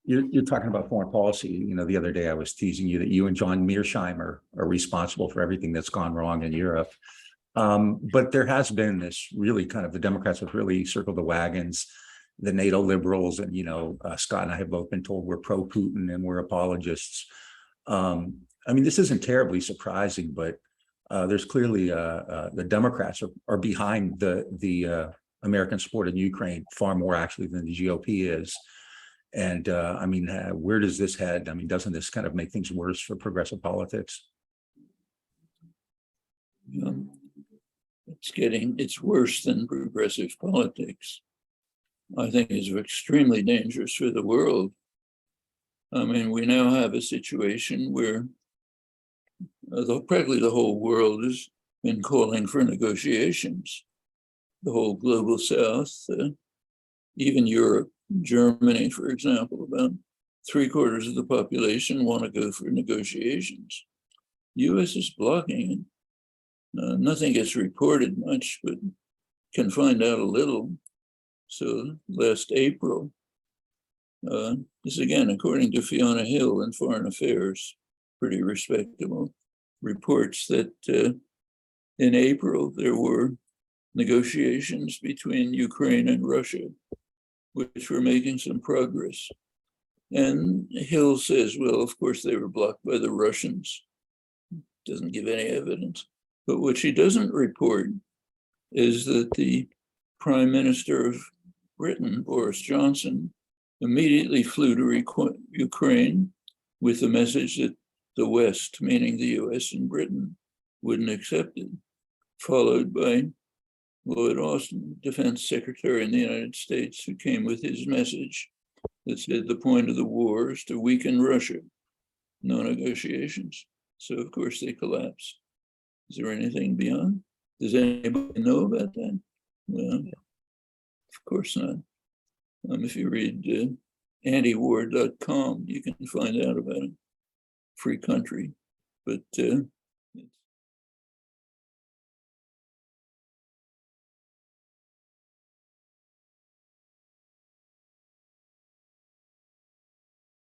You're talking about foreign policy. You know, the other day I was teasing you that you and John Mearsheimer are responsible for everything that's gone wrong in Europe. But there has been this really kind of, the Democrats have really circled the wagons, the NATO liberals, and, Scott and I have both been told we're pro-Putin and we're apologists. I mean, this isn't terribly surprising, but there's clearly the Democrats are behind the American support in Ukraine far more actually than the GOP is. And I mean, where does this head? I mean, doesn't this kind of make things worse for progressive politics? It's worse than progressive politics. I think it's extremely dangerous for the world. I mean, we now have a situation where practically the whole world has been calling for negotiations. The whole global South, even Europe, Germany, for example, about 3/4 of the population want to go for negotiations. U.S. is blocking it. Nothing gets reported much, but can find out a little. So last April, this again, according to Fiona Hill in Foreign Affairs, pretty respectable, reports that in April there were negotiations between Ukraine and Russia, which were making some progress. And Hill says, well, of course, they were blocked by the Russians. Doesn't give any evidence. But what she doesn't report is that the Prime Minister of Britain, Boris Johnson, immediately flew to Ukraine with the message that the West, meaning the US and Britain, wouldn't accept it, followed by Lloyd Austin, Defense Secretary in the United States, who came with his message that said the point of the war is to weaken Russia, no negotiations. So of course they collapsed. Is there anything beyond? Does anybody know about that? Well, of course not. If you read antiwar.com, you can find out about it. Free country. But